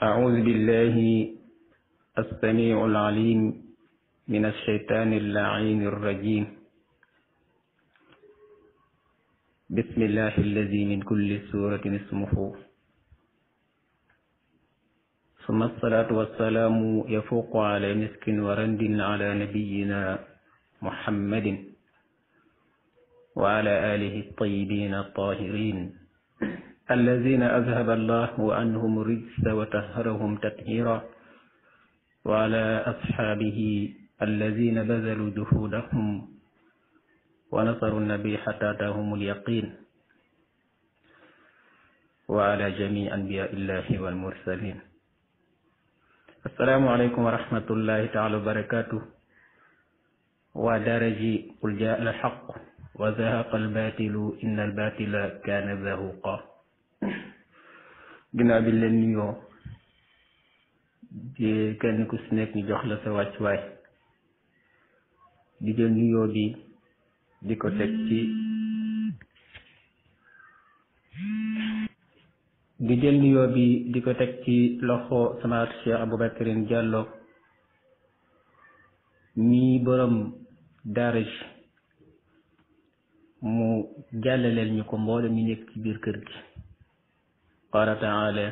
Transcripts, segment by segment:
أعوذ بالله السميع العليم من الشيطان اللعين الرجيم. بسم الله الذي من كل سورة اسمه، ثم الصلاة والسلام يفوق على مسك ورند على نبينا محمد وعلى آله الطيبين الطاهرين الذين أذهب الله عنهم الرجس وطهرهم تطهيرا، وعلى أصحابه الذين بذلوا جهودهم ونصروا النبي حتى أتاهم اليقين، وعلى جميع أنبياء الله والمرسلين. السلام عليكم ورحمة الله تعالى وبركاته. ودرجي قل جاء الحق وزهق الباطل إن الباطل كان زهوقا. ginnaaw bi leen nuyoo di kenn ku si nekk ñu jox la sa wàccuwaay, di jël nuyoo bi di ko teg ci loxo sama Cheikh Aboubacrine Diallo mi borom daara ji mu jàllaleel ñu ko mboolem ñu nekk ci biir kër gi. qaala taala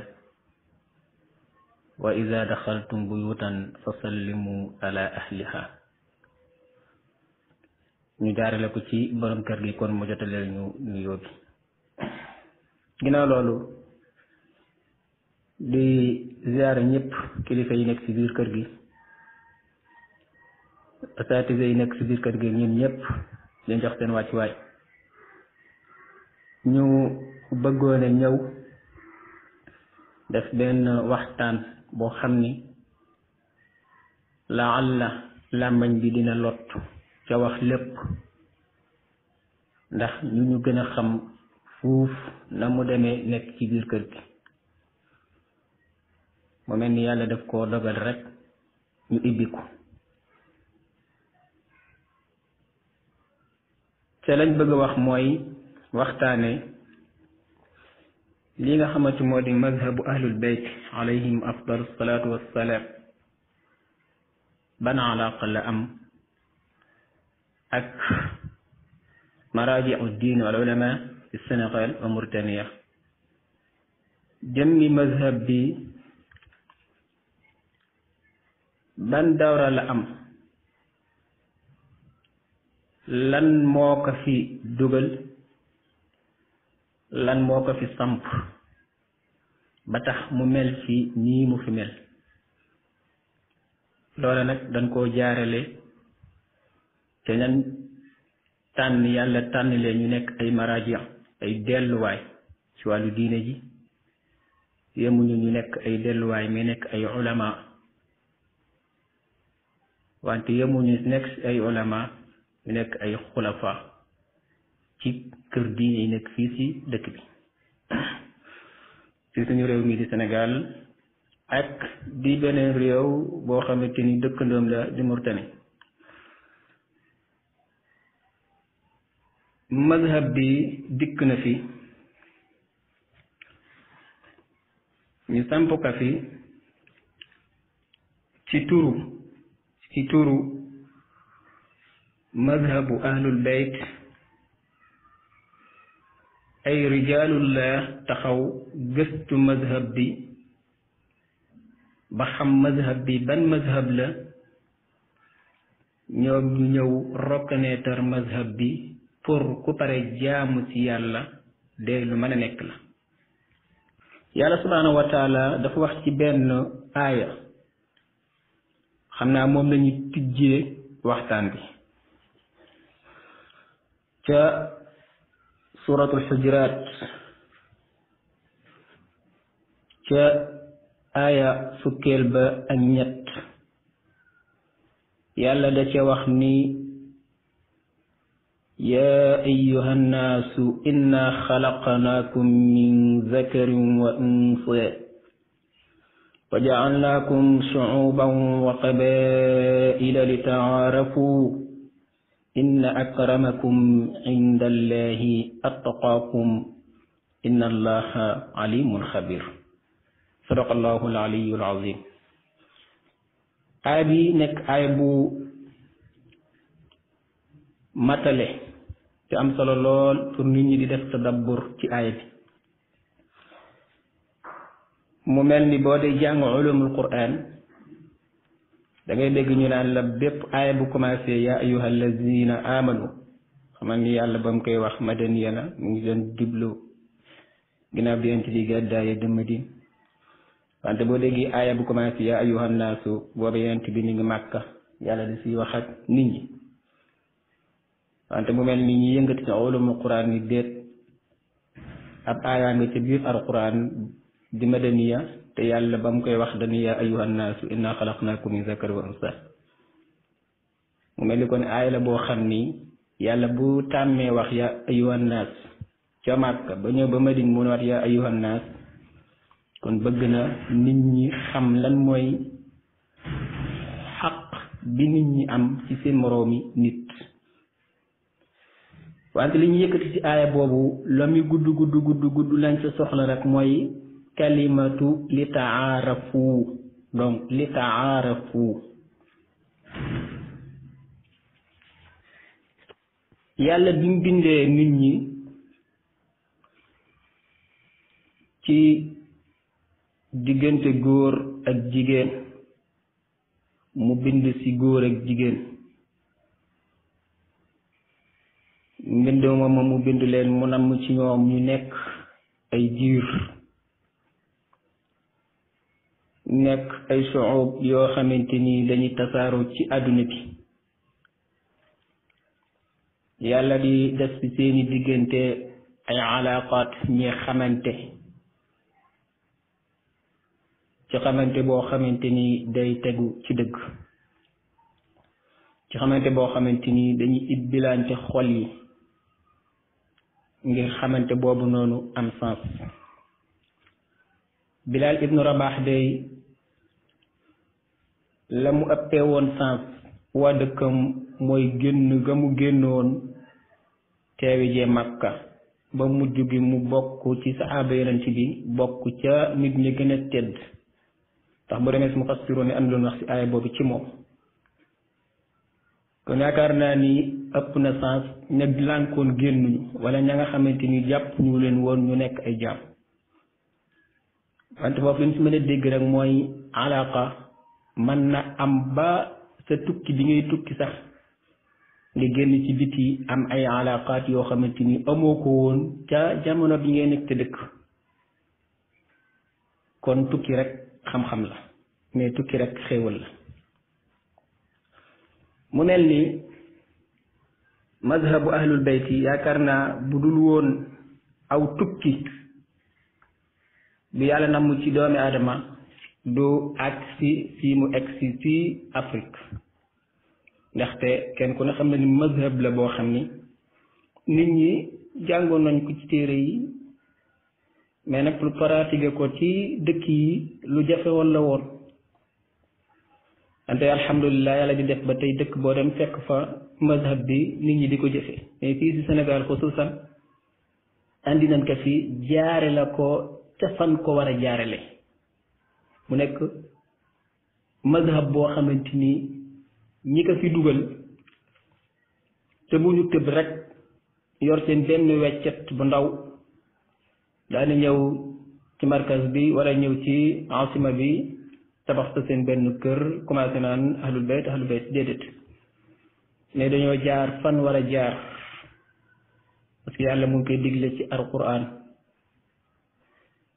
wa ida daxaltum buyutan fa sallimu ala ahliha. ñu jaarale ko ci borom kër gi kon mu jotaleel ñu nuyoo bi. ginnaaw loolu di ziyaare ñëpp kilifa yi nekk ci biir kër gi, asatise yi nekk ci biir kër gi, ñun ñëpp leen jox seen wàccuwaay. ñu bëggoon a ñëw def benn waxtaan boo xam ni laalla làmmañ bi dina lot ca wax lépp, ndax ñu gën a xam fuuf na mu demee nekk ci biir kër gi. mu mel ni yàlla daf koo dogal rek ñu ibbi ko ca lañ bëgg a wax mooy waxtaane li nga xamante moo di mazhabu ahlul bayt alayhim afdalu salaatu wassalaam, ban alaqa la am ak maraaji'u diin wal ulama fi Sénégal wa Mauritania. jëmmi mazhab bi ban dawra la am, lan moo ko fi dugal, lan moo ko fi samp ba tax mu mel ci nii mu fi mel. loola nag dañ koo jaarale te ñan tànn yàlla tànn leen ñu nekk ay maraaji, ay delluwaay ci wàllu diine ji. yemuñu ñu nekk ay delluwaay mais nekk ay ulama, wante yemuñu nekk ay ulama ñu nekk ay xulafa ci kër diine yi nekk fii ci dëkk bi, ci suñu réew mi di Sénégal ak di beneen réew boo xamante ni dëkkandoom la di Mauritanie. mazhab bi dikk na fi, ñu samp ka fi ci turu mazhabu ahlul bayt. ay rijaalullah taxaw gëstu mazhab bi ba xam mazhab bi ban mazhab la, ñoom ñu ñëw reconnaître mazhab bi pour ku pare jaamu ci yàlla de lu mën a nekk la. yàlla subhaanahu wa taala dafa wax ci benn aaya, xam naa moom lañuy tijjee waxtaan bi, ca suratul xujuraat ca aaya fukkeel ba ak ñett. yàlla da ca wax ni yaa ayyuha nnaasu inna xalaqnaakum min zakarin wa unsa wa ja'alnaakum shu'uban wa qabaa'ila litaarafu inna akramakum inda allahi attaqaakum inna allaha alimun xabir. sadaqallahu al-aliyyu al-azim. aaya bi nekk aaya bu matale te am solo lool pour nit ñi di def tadabbur ci aaya bi. mu mel ni boo dee jàng ulumul Qur'an da ngay dégg ñu naan la bépp aaya bu commencé yaa ayyuhal lazina amanu xamal ni yàlla ba mu koy wax madaniya la mu ngi doon jublu ginnaaw bi yonent bi gàddaaye dem Madina. wante boo déggee aaya bu commencé yaa ayyuhan naasu booba yonent bi ni ngi Màkka yàlla di si wax ak nit ñi. wante mu mel ni ñi yëngati ci ulumul Qur'an ni déet ab aaya nga ca biir alquran di madaniya te yàlla ba mu koy wax dañu yaa ayyuhan naasu inna xalaqnaakum min zakar wa unsa. mu mel ni kon aaya la boo xam ni yàlla bu tàmmee wax yaa ayyuhan naas ca Màkka ba ñëw ba Madina mu ne waat yaa ayyuhan naas kon bëgg na nit ñi xam lan mooy xaq bi nit ñi am ci seen moroomi nit. wante li ñu yëkkati ci aaya boobu la muy gudd lañ sa soxla rek mooy kalimatu li taarafu. donc li taarafu yàlla bi mu bindee nit ñi ci diggante góor ak jigéen mu bind ci góor ak jigéen mbind moom mu bind leen mu namm ci ñoom ñu nekk ay jiir nekk ay suub yoo xamante ni dañuy tasaaroo ci àdduna bi. yàlla di def ci seeni diggante ay alaqaat ñi xamante ci xamante boo xamante ni day tegu ci dëgg, ci xamante boo xamante ni dañuy ibbilante xol yi ngir xamante boobu noonu am sens. Bilal ibnu Rabax day la mu ëppee woon sens waa dëkkam mooy génn ga mu génnoon teewi jee Makka ba mujj gi mu bokk ci saxaaba yonent bi bokk ca nit ñi gën a tedd. tax bu demee si mufassiroon ne am doon wax ci aaya boobu ci moom. kon yaakaar naa ni ëpp na sens ña lànkoon génnuñu wala ña nga xamante ni jàpp ñu leen woon ñu nekk ay jaam. wante foofu li ñu si mën a dégg rek mooy alaqa mën na am ba sa tukki bi ngay tukki sax nga génn ci biti am ay alaqaat yoo xamante ni amoo ko woon ca jamono bi ngay nekk te dëkk. kon tukki rek xam-xam la mais tukki rek xéewal la. mu mel ni mazhabu ahlul bayti yaakaar naa bu dul woon aw tukki bi yàlla namm ci doomi aadama du agsi fii mu agsi fii Afrique. ndaxte kenn ku ne xam na ni mazhab la boo xam ni nit ñi jàngoon nañ ko ci téere yi mais nag lu pratiquer ko ci dëkk yi lu jafe woon la woon. wante alhamdulilah yàlla di def ba tey dëkk boo dem fekk fa mazhab bi nit ñi di ko jëfe mais fii si Sénégal xususan andi nañ ko fi jaare la ko ca fan ko war a jaarale mu nekk mazhab boo xamante ni ñi ko fi dugal te bu ñu tëb rek yor seen benn weccet bu ndaw daana ñëw ci markaz bi wala ñëw ci asima bi tabax sa seen benn kër commencé naan ahlul bayt déedéet mais dañoo jaar fan war a jaar parce que yàlla mu ngi koy digle ci alquran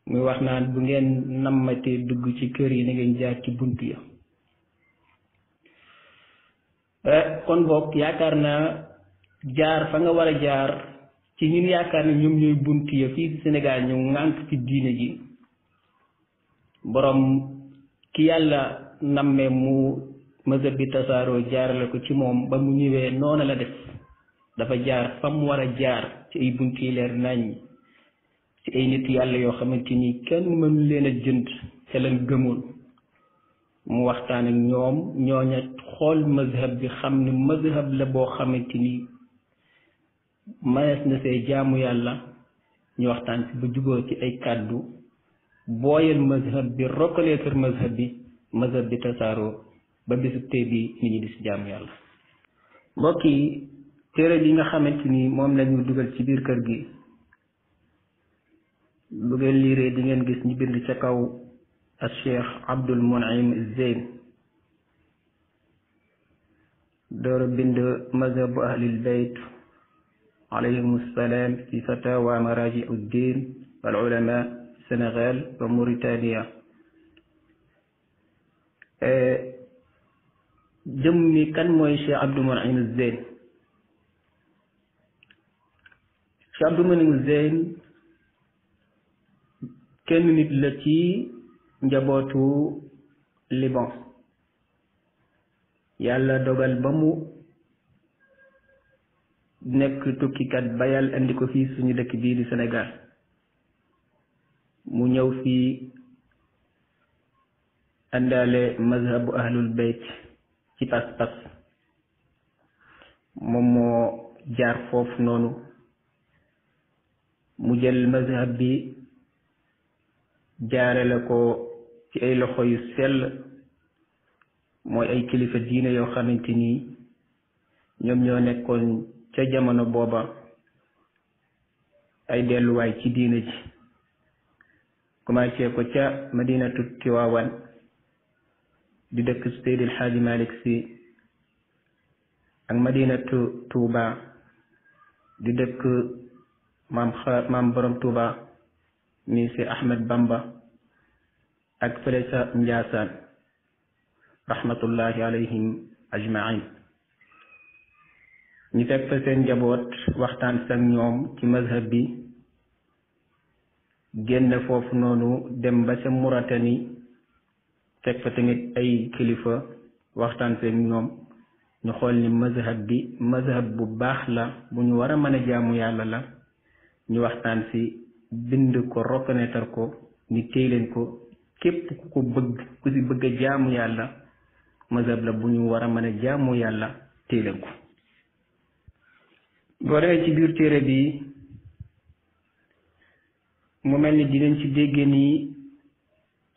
muy wax naan bu ngeen nammatee dugg ci kër yi na ngeen jaar ci bunt ya. kon boog yaakaar naa jaar fa nga war a jaar ci ñun yaakaar ne ñoom ñooy bunt ya fii ci Sénégal ñu ŋànk ci diine ji borom ki yàlla nammee mu mazhab bi tasaaroo jaarale ko ci moom ba mu ñëwee noonu la def dafa jaar fa mu war a jaar ci ay bunt yi leer nañ ci ay nit yàlla yoo xamante ni kenn mënu leen a jënd ca lañ gëmoon mu waxtaan ak ñoom ñooña xool mazhab bi xam ne mazhab la boo xamante ni manees na see jaamu yàlla ñu waxtaan ci ba juboo ci ay kàddu booyal mazhab bi reconnaître mazhab bi tasaaroo ba bisu tey bi nit ñi di si jaamu yàlla. mbokk yi téere bi nga xamante ni moom lañu dugal ci biir kër gi bu ngeen liiree di ngeen gis ñu bind ca kaw al cheikh Abdul Munim Zeyn door bind mazhabu ahlil bayt alayhim salaam fi fatawa maraji'u ddin wal ulama Sénégal wa Mauritania. jëmmi kan mooy cheikh Abdul Munim Zeyn. cheikh Abdul Munim Zeyn kenn nit la ci njabootu Liban. yàlla dogal ba mu nekk tukkikat ba yàlla indi ko fii suñu dëkk bii di Sénégal mu ñëw fii àndaale mazhabu ahlul bayt ci pas-pas. moom moo jaar foofu noonu mu jël mazhab bi jaare la ko ci ay loxo yu sell mooy ay kilifa diine yoo xamante ni ñoom ñoo nekkoon ca jamono booba ay delluwaay ci diine ji commencé ko ca madinatu Tiwaawan di dëkk Seydil Xaaji Malik Si ak madinatu Tuuba di dëkk maam borom Tuuba mi si Ahmed Bamba ak fële sa Njaasaan rahmatullahi alayhim ajmain. ñu fekk fa seen njaboot waxtaan ak ñoom ci mazhab bi génn foofu noonu dem ba ca Muratani fekk fa tamit ay kilifa waxtaan ak ñoom ñu xool ni mazhab bu baax la bu ñu war a mën a jaamu yàlla la ñu waxtaan si bind ko reconnaître ko ni téy leen ko képp ku si bëgg a jaamu yàlla mazhab la bu ñu war a mën a jaamu yàlla téy leen ko. boo demee ci biir téere bi mu mel ni dinañ ci dégg ni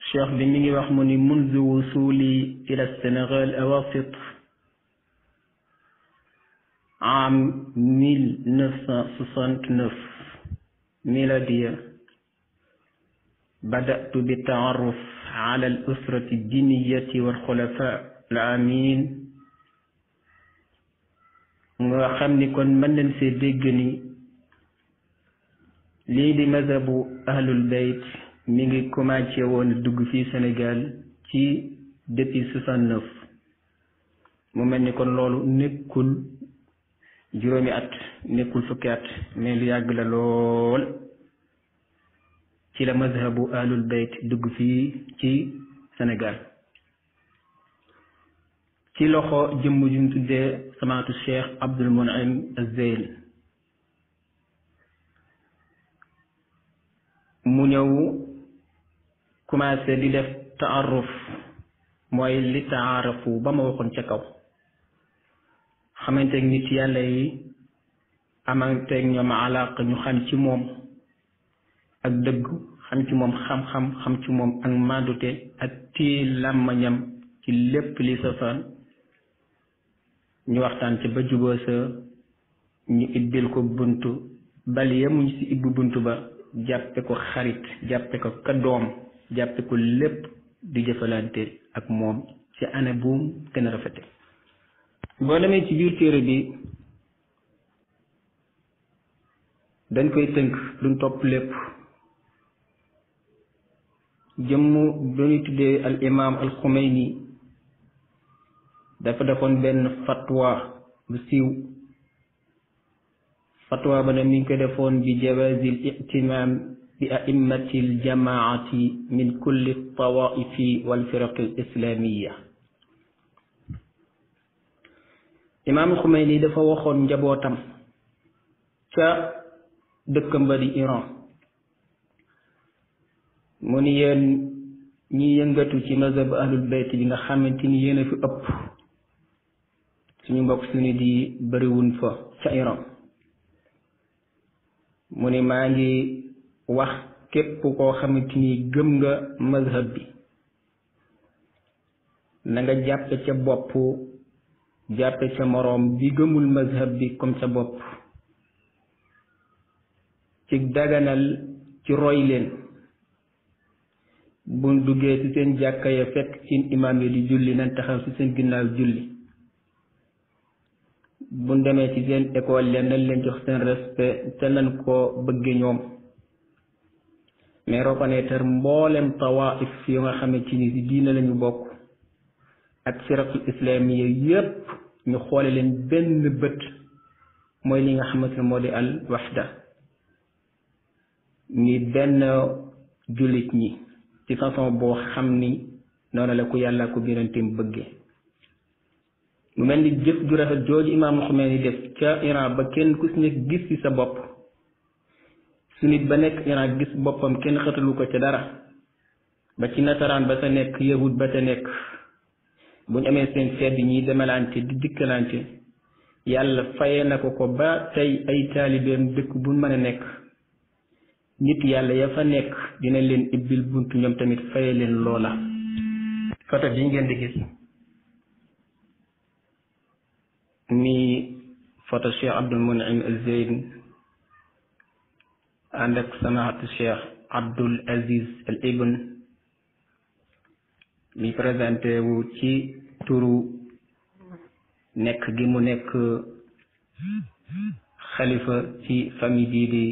cheikh bi mi ngi wax mu ni munzu wusuli ila Sénégal awasit am 1969 miladiya بدأت بالتعرف على الأسرة الدينية والخلفاء العامين nga xam ni kon mën nañ see dégg ni lii di mazhabu ahlul bayt mi ngi commencé woon dugg fii Sénégal ci depuis 69 mu mel ni kon loolu nekkul juróomi at nekkul fukki at mais lu yàgg la lool ci la mazhabu ahlul bayt dugg fii ci Sénégal ci loxo jëmm ju ñu tuddee samaatu cheikh Abdul Munim Zeyn mu ñëw commencé di def taaruf mooy li taarafu ba ma waxoon ca kaw xamanteeg nit yàlla yi amanteeg ñoom alaq ñu xam ci moom ak dëgg xam ci moom xam-xam xam ci moom ak mandute ak téye làmmañam ci lépp li safaan ñu waxtaan ci ba juboo sa ñu ibbil ko buntu bal yemuñ ci ibbu buntu ba jàppe ko xarit jàppe ko ka doom jàppe ko lépp di jëfalante ak moom ci ana buum gën a rafete. boo demee ci biir téere bi dañ koy tënk duñ topp lépp jëmm ba ñu tuddee al imam al Xumayni dafa defoon benn fatwa bu siiw fatwa ba ne mi ngi ko defoon bi jawazil ihtimam bi a'immati al jamaati min kulli tawaifi wal firaq al islamiyya. imam al Xumayni dafa waxoon njabootam ca dëkkam ba di Iran mu ni yéen ñi yëngatu ci mazhab ahlul bayt bi nga xamante ni yéen a fi ëpp suñu mbokk suñu di bëriwun fa ca Iran mu ni maa ngi wax képp koo xamante ni gëm nga mazhab bi na nga jàppe ca bopp jàppe ca moroom bi gëmul mazhab bi comme sa bopp ci daganal ci roy leen buñ duggee ci seen jàkka ya fekk seen imaam yi di julli nañ taxaw ci seen ginnaaw julli buñ demee ci seen école leen nañ leen jox seen respect te nañ ko bëgge ñoom mais reconnaître mboolem tawaif yu nga xamante ni ci diina lañu bokk ak firaqul islamiya yépp ñu xoole leen benn bët mooy li nga xamante ne moo di al waxda ñi benn jullit ñi ci façon boo xam ni noonu la ko yàlla ko biranteem bëggee mu mel ni jëf ju rafet jooju imaam Xumeeni def ca Iran ba kenn ku si nekk gis ci sa bopp su nit ba nekk Iran gis boppam kenn xatalu ko ca dara ba ci nasaraan ba sa nekk yahud ba sa nekk bu ñu amee seen feet ñiy demalante di dikkalante yàlla faye na ko ba tey ay taalibeem dëkk bu mën a nekk nit yàlla ya fa nekk dina leen ibbil buntu ñoom tamit faye leen loola photo bi ngeen di gis mi photo Cheikh Abdul Munim Az-Zayn ànd ak samaatu Cheikh Abdul Aziz Al Ibn mi présenté wu ci turu nekk gi mu nekk xalifa ci famille bii di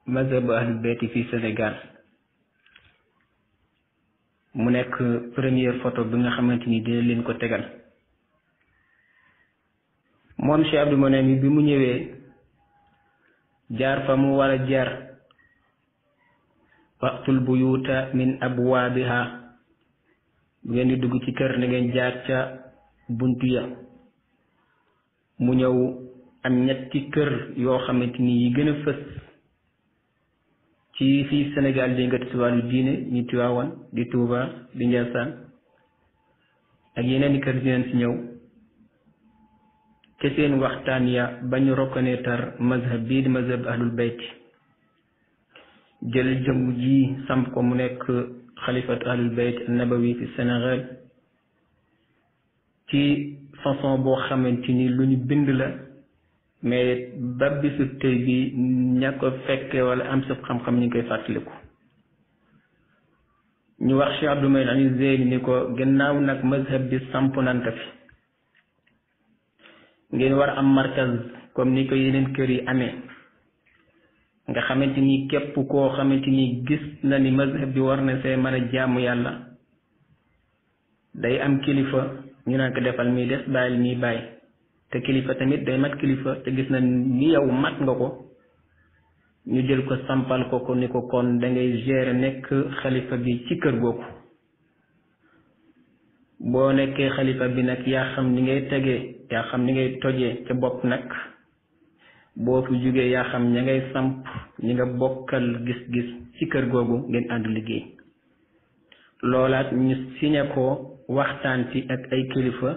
mazhabu ahlul bayti fi Sénégal mu nekk première photo bi nga xamante ni dina leen ko tegal moom Cheikh Abdou Monem bi mu ñëwee jaar fa mu war a jaar waqtul buyuta min abwaabiha bu ngeen di dugg ci kër na ngeen jaar ca buntu ya mu ñëw am ñetti kër yoo xamante ni yi gën a fës ci fii Sénégal di ngati si wàllu diine ñi Tiwaawan di Tuuba di Njaasaan ak yeneen i kër dinañ si ñëw te seen waxtaan ya ba ñu reconnaître mazhab bii di mazhab ahlul bayt jël jëmm ji samp ko mu nekk xalifat ahlul bayt nabawi fi Sénégal ci façon boo xamante ni lu ñu bind la mais ba bisu tey bi ña ko fekkee wala am sa xam-xam ñu ngi koy fàttaliku ñu wax Cheikh Abdou Munim Az-Zayn ni ko gannaaw nag mazhab bi samp nanta fi ngeen war am markaz comme ni ko yeneen kër yi amee nga xamante ni képp koo xamante ni gis na ni mazhab bi war na see mën a jaamu yàlla day am kilifa ñu naan ko defal mi des bàyyil mi bàyyi te kilifa tamit day mat kilifa te gis na ni yow mat nga ko ñu jël ko sampal ko ni ko kon da ngay gérer nekk xalifa bi ci kër googu boo nekkee xalifa bi nag yaa xam ni ngay tegee yaa xam ni ngay tojee ca bopp nag boo fi jógee yaa xam ña ngay samp ñi nga bokkal gis-gis ci kër googu ngeen ànd liggéey loolaat ñu signé ko waxtaan ci ak ay kilifa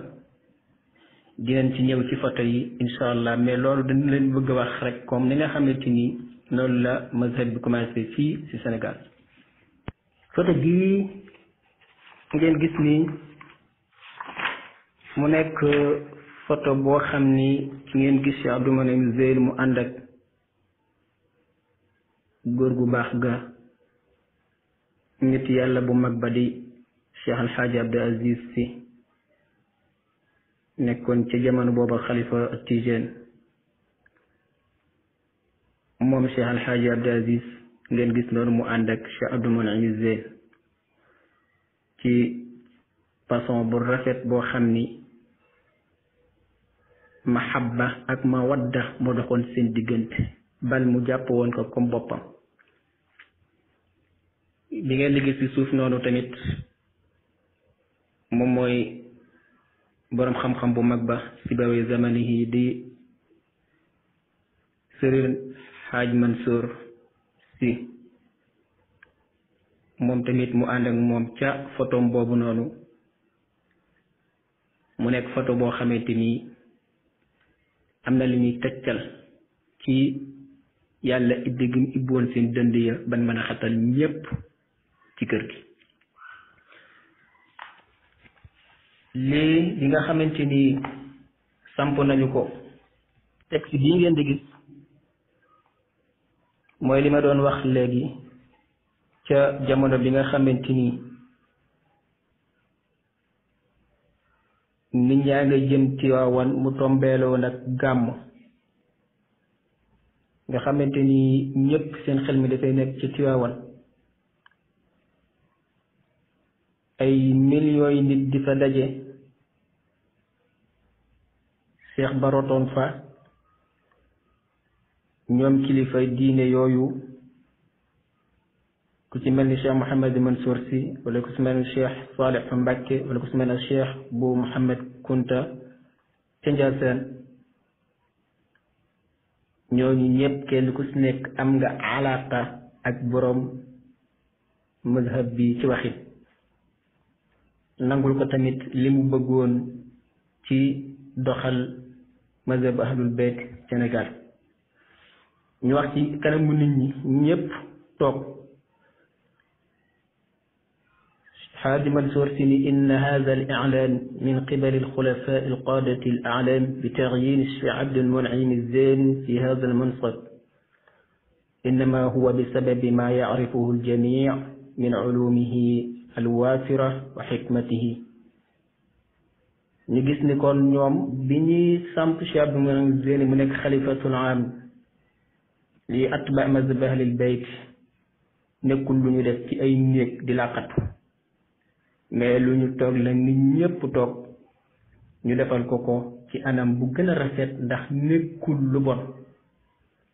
dinañ ci ñëw ci photo yi incha allah mais loolu dañu leen bëgg a wax rek comme ni nga xamante ni noonu la mazhab bi commencé fii ci Sénégal photo bii ngeen gis ni mu nekk photo boo xam ni ci ngeen gis Cheikh Abdou Munim Az-Zayn mu ànd ak góor gu baax ga nit yàlla bu mag ba di Cheikh Alxaaji Abdou Aziz Sy nekkoon ca jamono booba xalifa Tijaan moom Cheikh Alxaaji Abdou Aziz ngeen gis noonu mu ànd ak Cheikh Abdou Munim Az-Zayn ci façon bu rafet boo xam ni mahabba ak mawadda moo doxoon seen diggante bal mu jàpp woon ko comme boppam bi ngeen di gis ci suuf noonu tamit moom mooy boroom xam-xam bu mag ba sibawi zamanihi di Sëriñ Haaj Mansour Sy moom tamit mu ànd ak moom ca photom boobu noonu mu nekk photo boo xamante ni am na li ñuy tëccal ci yàlla ibbi gi mu ibboon seen dënd ya ban mën a xatal ñépp ci kër gi. lii li nga xamante ni samp nañu ko texte bii ngeen di gis mooy li ma doon wax léegi ca jamono bi nga xamante ni nit ñaa nga jëm Tiwaawan mu tombeeloo nag gàmm nga xamante ni ñépp seen xel mi dafay nekk ci Tiwaawan ay millions yi nit di fa daje Cheikh Ba rotoon fa ñoom kilifa diine yooyu ku ci mel ni Cheikh Mouhamed Mansour Sy wala ku ci mel ni Cheikh Salih Mbacké wala ku ci mel ni Cheikh bu Mouhamed Kunta ca Ndiassane ñooñu ñëpp kenn ku ci nekk am nga alaaka ak boroom mazhab bi ci waxin nangul ko tamit li mu bëggoon ci doxal mazhab ahlul bayt Sénégal ñu wax ci kanamu nit ñi ñëpp toog Haaji Mansour Sy ni inna hadha al-i'lan min qibali al-khulafa al-qadati al-a'lam bi taghyin Cheikh Abd al-Mun'im az-Zani fi hadha al-mansab innama huwa bi sababi ma ya'rifuhu al-jami' min 'ulumihi al-wafira wa hikmatihi ñu gis ni kon ñoom bi ñuy samp Cheikh Abd al-Mun'im az-Zani mu nekk xalifatul aam li atba mazhab ahlil bayt nekkul lu ñu def ci ay néeg di làqatu mais lu ñu toog la nit ñépp toog ñu defal ko ko ci anam bu gën a rafet ndax nekkul lu bon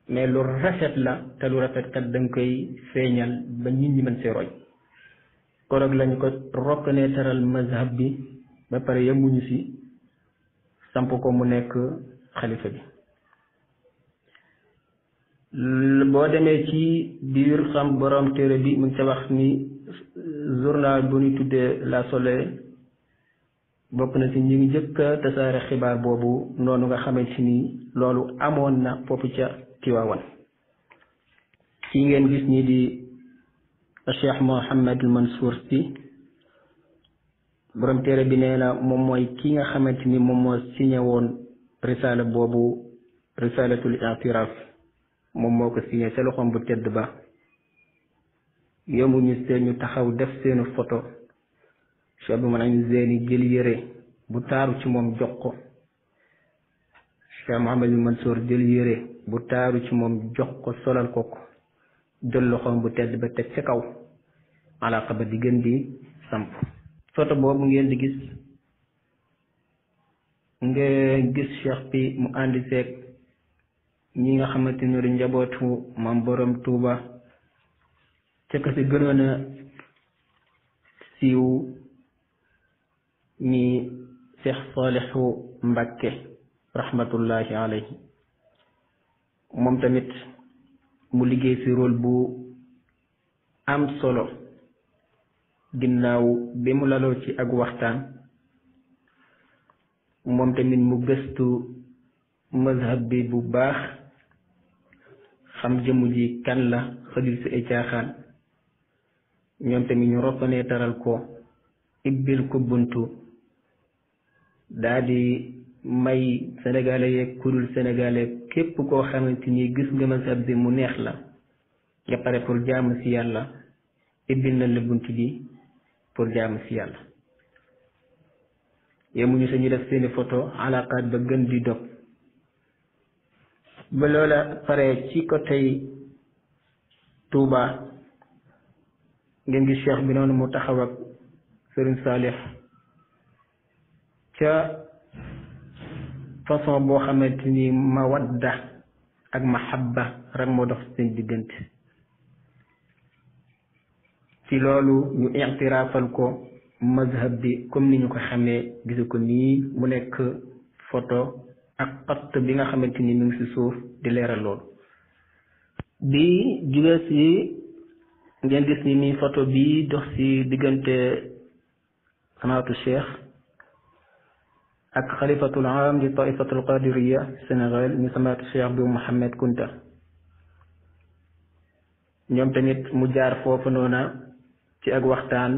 mais lu rafet la te lu rafet kat danga koy feeñal ba nit ñi mën see roy koroog lañu ko reconnaître mazhab bi ba pare yemuñu ci samp ko mu nekk xalifa bi boo demee ci biir xam borom téere bi mu ngi ca wax ni journal bu ñu tuddee La Soleil bokk na ci ñi ngi njëkk a tasaare xibaar boobu noonu nga xamante ni loolu amoon na foofu ca Tiwaawan ci ngeen gis ni di Cheikh Mouhamed Mansour Sy borom téere bi nee na moom mooy ki nga xamante ni moom moo signé woon risala boobu risalatul i'tiraf moom moo ko signé ca loxoom bu tedd ba yemuñu seen ñu taxaw def seenu photo Cheikh Abdou Mun'im Zeyni jël yére bu taaru ci moom jox ko Cheikh Mouhamed Mansour jël yére bu taaru ci moom jox ko solal ko ko jël loxoom bu tedd ba teg ca kaw alaaka ba di gën di samp photo boobu ngeen di gis nga gis Cheikh bi mu àndi seeg ñi nga xamante ni di njabootu maam borom Touba ca ka si gënoon a siiw ñi Cheikh Salihu Mbacké rahmatullahi alayhi moom tamit mu liggéey si rôle bu am solo ginnaaw bi mu laloo ci ak waxtaan moom tamit mu gëstu mazhab bi bu baax xam jëmu ji kan la xëjul si ay caaxaan ñoom tamit ñu reconnaître ko ibbil ko buntu daa di may sénégalais yeeg kudul sénégalais képp koo xamante ni gis nga mazhab bi mu neex la nga pare pour jaamu si yàlla ibbil na la bunt bi pour jaamu si yàlla yemuñu sañu def seeni photo alaqaat ba gën di dog ba loola pare ci côté Touba ngeen gis cheikh bi noonu mu taxaw ak Serigne Salih ca façon boo xamante ni mawadda ak mahabba rek moo dox seen diggante ci loolu ñu i'tiraafal ko mazhab bi comme ni ñu ko xamee gisu ko nii mu nekk photo ak xatt bi nga xamante ni mu ngi ci suuf di leeral loolu bi jóge ci ngeen gis ni mi photo bi dox ci diggante samaatu cheikh ak xalifatul aam di taifatul qadiriya Sénégal ñu samaatu cheikh bi Mouhamed Kunta ñoom tamit mu jaar foofu noona ci ak waxtaan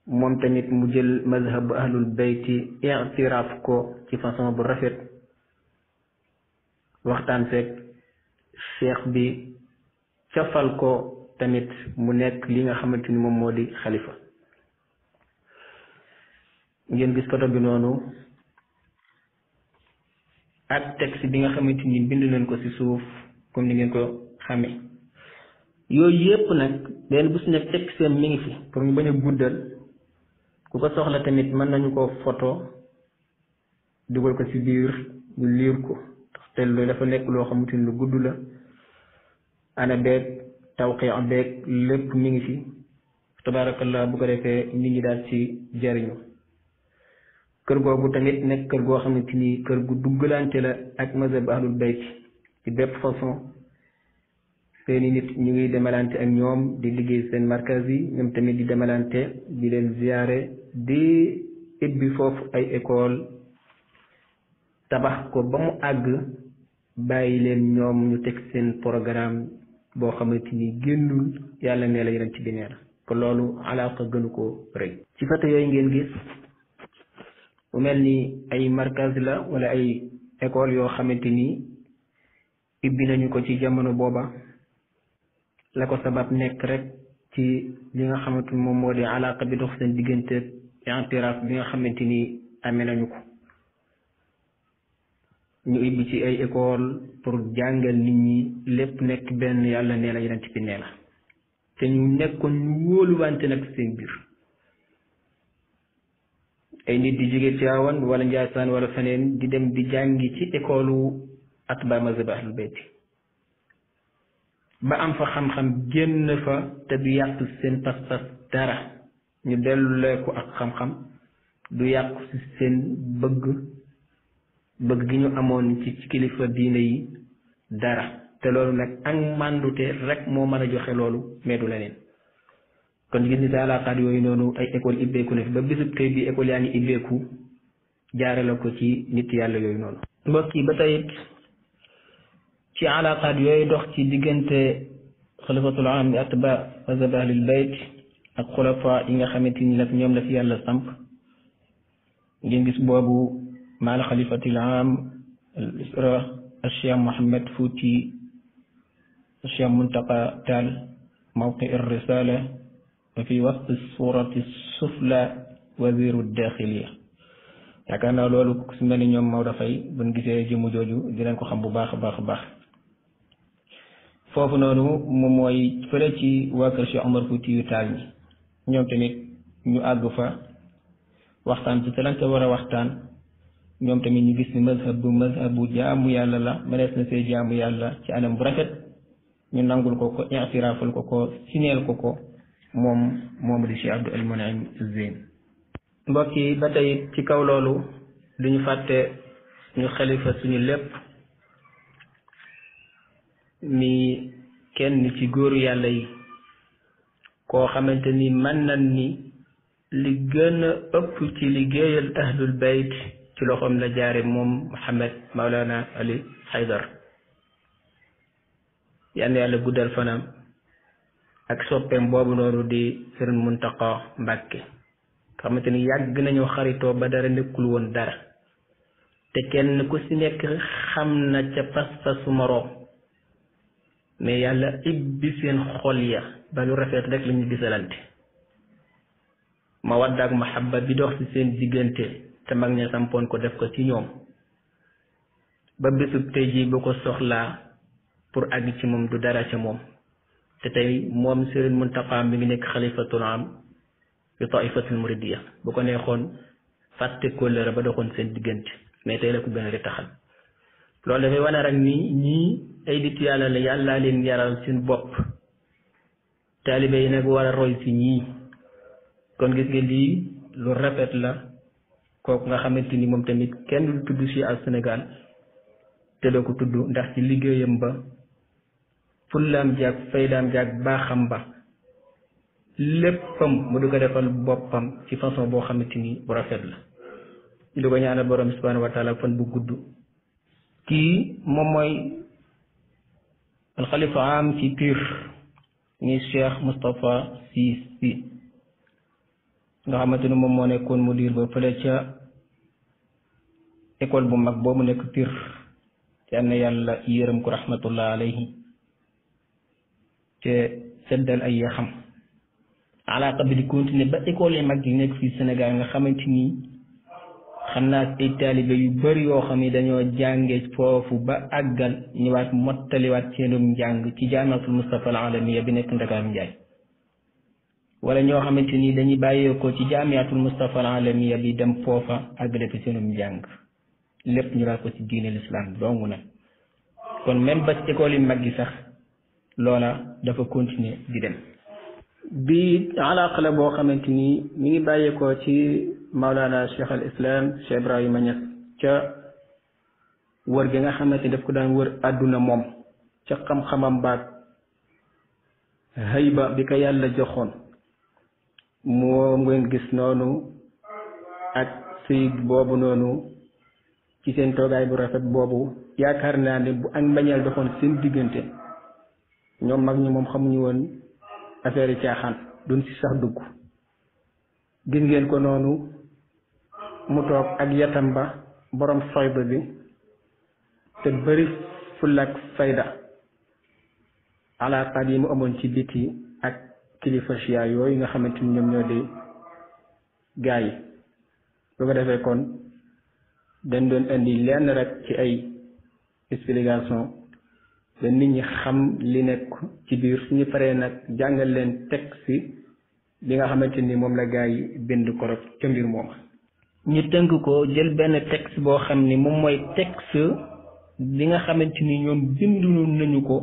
moom tamit mu jël mazhabu ahlul bayti i'tiraaf ko ci façon bu rafet waxtaan fekk cheikh bi cafal ko tamit mu nekk li nga xamante ni moom moo di xalifa ngeen gis photo bi noonu ak texte bi nga xamante ni bind nañ ko ci suuf comme ni ngeen ko xamee yooyu yépp nag benn bu ci nekk texte mi ngi fi pour ñu bañ a guddal ku ko soxla tamit mën nañu ko photo dugal ko ci biir ñu liir ko te loolu dafa nekk loo xamante ni lu gudd la ana beeg tawqi beeg lépp mi ngi fi tabarakallah bu ko defee nit ñi daal ci jariñu kër googu tamit nekk kër goo xamante ni kër gu duggalante la ak mazhab ahlul bayt ci bépp façon seeni nit ñu ngi demalante ak ñoom di liggéey seen markaz yi ñoom tamit di demalante di leen ziyaare di ibbi foofu ay école tabax ko ba mu àgg bàyyi leen ñoom ñu teg seen programme boo xamante ni génnul yàlla nee la yeneen ci bi nee la ko loolu alaaka gënu ko rëy ci photo yooyu ngeen gis mu mel ni ay markaz la wala ay école yoo xamante ni ibbi nañu ko ci jamono booba la ko sabab nekk rek ci li nga xamante ni moom moo di alaaka bi dox seen diggante i'tiraaf bi nga xamante ni amee nañu ko ñu ibbi ci ay école pour jàngal nit ñi lépp nekk benn yàlla nee la yeneen bi nee la te ñu nekkoon ñu wóoluwante nag seen biir ay nit di jóge Tiwaawan wala Njaasaan wala feneen di dem di jàngi ci école atba mazhab ahlul bayt ba am fa xam-xam génn fa te du yàq seen pas-pas dara ñu dellulee ko ak xam-xam du yàqu ci seen bëgg gi ñu amoon ci kilifa diine yi dara te loolu nag ak màndute rek moo mën a joxe loolu mais du leneen kon gis ni sa alaakaat yooyu noonu ay école ibbeeku na fi ba bisub tey bi école yaa ngi ibbeeku jaarale ko ci nit yàlla yooyu noonu mbokk yi ba tey ci alaakaat yooyu dox ci diggante xalifatul am bi atba mazhab ahlul bayt ak xulafa yi nga xamante ni nag ñoom la fi yàlla samp ngeen gis boobu maal xalifatil am al isra al cheikh Mohammed Fouti al cheikh Muntaqa Tall mawqi ar risala wa fi wasti surati sufla waziru daxiliya yaakaar naa loolu su mel ni ñoom Maodo Faye buñ gisee jëmu jooju dinañ ko xam bu baax a baax a baax foofu noonu moom mooy fële ci waa kër Cheikh Omar Fouti yu Taal ñi ñoom tamit ñu àgg fa waxtaan ci te lañ ca war a waxtaan ñoom tamit ñu gis ni mazhabu jaamu yàlla la mënees na see jaamu yàlla ci anam bu rafet ñu nangul ko i'tiraafal ko sineel ko moom di Cheikh Abdou El Mounaim Zeyn mbokk yi ba tey ci kaw loolu duñu fàtte ñu xalifa suñu lépp mi kenn ci góoru yàlla yi koo xamante ni mën nañ ni li gën a ëpp ci liggéeyal ahlul bayt ci loxoom la jaare moom Muhammad Maulana Ali Haydar yàlla guddal fanam ak soppeem boobu noonu di Sëriñ Muntaqa Mbàkke xamante ni yàgg nañoo xaritoo ba dara nekkul woon dara te kenn ku ci nekk xam na ca pas-pasu moroom mais yàlla ibbi seen xol ya ba lu rafet rek la ñu gisalante mawadda ak mahabba bi dox ci seen diggante te mag ña sampoon ko def ko ci ñoom ba bésub tey jii bu ko soxlaa pour àgg ci moom du dara ca moom te tey moom Sëriñ Muntaqa mi ngi nekk xalifatul am bi taifatul muridiya bu ko neexoon fàtte kóllëre ba doxoon seen diggante mais tey la ko gën a taxal loolu dafay wane rek ni ñii ay nit yàlla la yàllaa leen yaral seen bopp taalibe yi nag war a roy si ñii kon gis nga lii lu rafet la kooku nga xamante ni moom tamit kenn du tudd si al Sénégal te doo ko tudd ndax ci liggéeyam ba fullaam jaag faydaam jaag baaxam ba léppam mu du ko defal boppam ci façon boo xamante ni bu rafet la ñu du ko ñaanal borom subhanahu wa taala fan bu gudd kii moom mooy alxalifa am ci Pire ni Cheikh Moustapha Sy nga xamante ne moom moo nekkoon mudir ba fële ca école bu mag boobu nekk Pire yal na yàlla yërëm ko rahmatullah alayhi te seddal ay yaxam alaaka bi di continuer ba école yi mag yi nekk fii Sénégal nga xamante ni xam naa ay taalibe yu bari yoo xam ni dañoo jànge foofu ba àggal ñëwaat mottaliwaat seenum njàng ci jaamiatul Mustafa al alamiya bi nekk Ndakaaru Njaay wala ñoo xamante ni dañuy bàyyeekoo ci jaamiatul Mustafa al alamiya bi dem foofa àggale fi seenum njàng lépp ñu raa ko ci diine l'islam dong na kon même ba ci école yi mag yi sax loola dafa continuer di dem bi alaaqa la boo xamante ni mi ngi bàyyeekoo ci Maulana Cheikh al Islam Cheikh Ibrahima Niass ca wër gi nga xamante ni daf ko daan wër àdduna moom ca xam-xamam baag hayba bi ko yàlla joxoon moo ngeen gis noonu ak sayid boobu noonu ci seen toogaay bu rafet boobu yaakaar naa ne bu ak mbañeel doxoon seen diggante ñoom mag ñi moom xamuñu woon affaire yi caaxaan duñ ci sax dugg gis ngeen ko noonu mu toog ak yatam ba borom fayda bi te bëri fulak fayda alaaqaat yi mu amoon ci biti ak kilifa chia yooyu nga xamante ni ñoom ñoo di gaa yi bu ko defee kon dañ doon indi lenn rek ci ay explication ba nit ñi xam li nekk ci biir suñu paree nag jàngal leen texte bi nga xamante ni moom la gaa yi bind ko rek ca mbir moom ñu tënk ko jël benn texte boo xam ni moom mooy texte bi nga xamante ni ñoom bindu nañu ko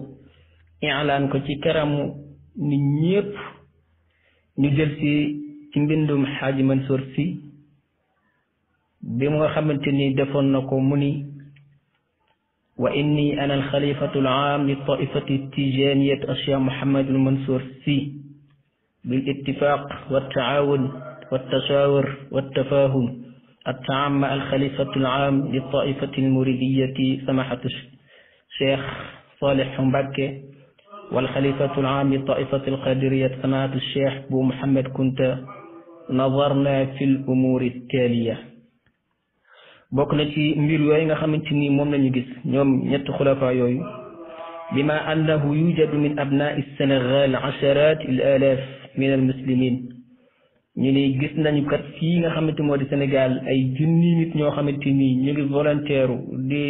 i'laan ko ci karamu nit ñépp ñu jël ci mbindum Xaaji Mansour Sy bi nga xamante ni defoon na ko mu ni wa inni ana alxalifatu alaam li taifati tijaniyat Cheikh Mouhamadul Mansour Sy bil ittifaq wa taawun wa tashawur wa tafahum التعام الخليفة العام للطائفة المريدية سماحة الشيخ صالح مبكي والخليفة العام للطائفة القادرية سماحة الشيخ بو محمد كنت نظرنا في الأمور التالية بوكنا تي مبير يوي nga xamanteni mom lañu gis ñom ñett khulafa yoyu بما أنه يوجد من أبناء السنغال عشرات الآلاف من المسلمين ñu ne gis nañu kat fii nga xamante moo di Sénégal ay junni nit ñoo xamante ni ñu ngi volontaire di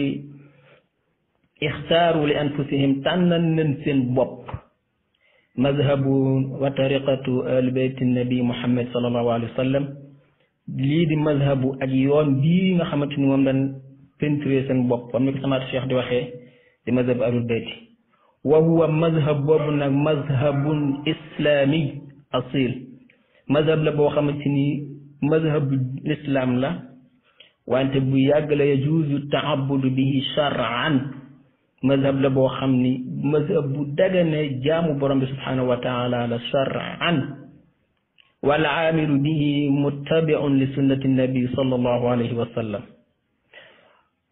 ixtaaru li anfusihim tànnal nañ seen bopp mazhabu wa tariqatu ahli bayti nabi Muhammad sallallahu alayhi wa sallam lii di mazhabu ak yoon bii nga xamante ni moom lañ peinturé seen bopp am ni ko sama cheikh di waxee di mazhabu ahlul bayti wa huwa mazhab boobu nag mazhabun islami asil mazhab la boo xamante ni mazhab l'islam la wante bu yàgg la yajuuzu taabudu bihi shar'an mazhab la boo xam ni mazhab bu dagane jaamu borom bi subhanahu wa taala la shar'an wal aamilu bihi muttabi'un li sunnati nabi sallallahu alayhi wa sallam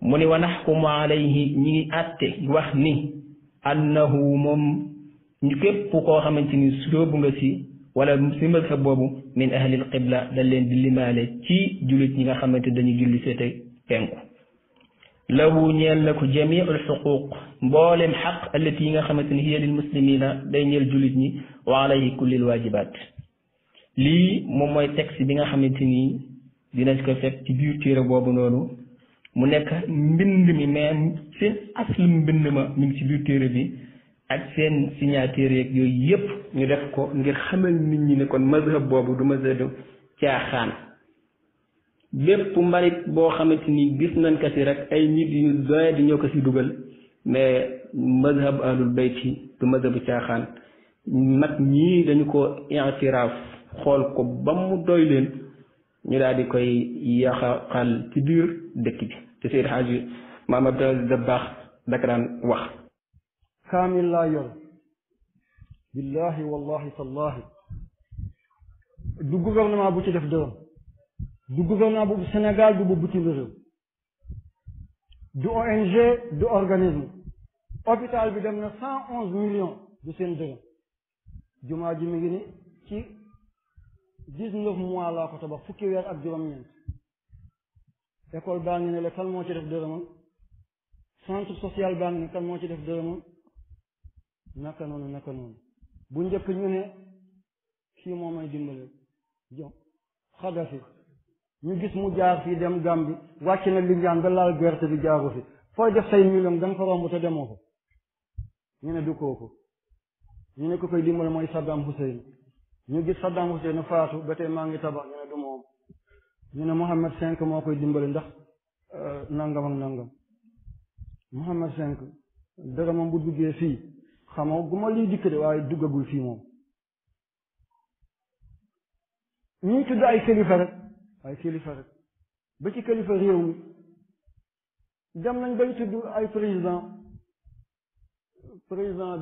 mu ni wa naxkumu alayhi ñi ngi àtte wax ni annahu moom ñu képp koo xamante ni sóobu nga si wala si mazhab boobu min ahli alqibla dañ leen di limaale ci jullit ñi nga xamante dañuy julli seete penku lahu ñeel na ko jamiu alxuquq mboolem xaq allati yi nga xamante ni hiya lil muslimina day ñeel jullit ñi wa alayhi kulli alwajibat lii moom mooy texte bi nga xamante ni dinañ ko fekk ci biir téere boobu noonu mu nekk mbind mi mais seen aslu mbind ma mi ngi ci biir téere bi ak seen signature yeeg yooyu yëpp ñu def ko ngir xamal nit ñi ne kon mazhab boobu du mazhab caaxaan bépp mbalit boo xamante ni gis nañ ko si rek ay nit yu doy di ñoo ko si dugal mais mazhab ahlul bayti du mazhabu caaxaan nag ñii dañu ko i'tiraaf xool ko ba mu doy leen ñu daal di koy yaxal ci biir dëkk bi te Seydi Hadji Maam Abdou Aziz Dabakh daka daan wax kaamil laa yor billahi wallahi tallahi du gouvernement bu ci def dërëm du gouvernement bu Sénégal du bu bitim réew du ONG du organisme hôpital bi dem na 111 millions du seen dërëm jumaa ji mi ngi ni ci 19 mois laa ko tabax fukki weer ak juróom-ñeent école baa ngi ne la kan moo ci def dërëmam centre social baa ngi ne kan moo ci def dërëmam naka noonu bu njëkk ñu ne kii moo may dimbale jom Xadafi ñu gis mu jaar fii dem Gàmbi wàcc na Linjaan ba laal gerte bi jaaru fi fooy def say million da nga ko romb te demoo ko ñu ne du kooku ñu ne ko koy dimbale mooy Saddam Hussein ñu gis Saddam Hussein faatu ba tey maa ngi tabax ñu ne du moom ñu ne Mohammed V moo koy dimbale ndax nangam ak nangam Mohammed V dërëmam bu duggee fii xamoo gu ma lii dikk de waaye duggagul fii moom ñuy tudd ay kilifa rek ba ci kilifa réew mi dem nañ bay tudd ay président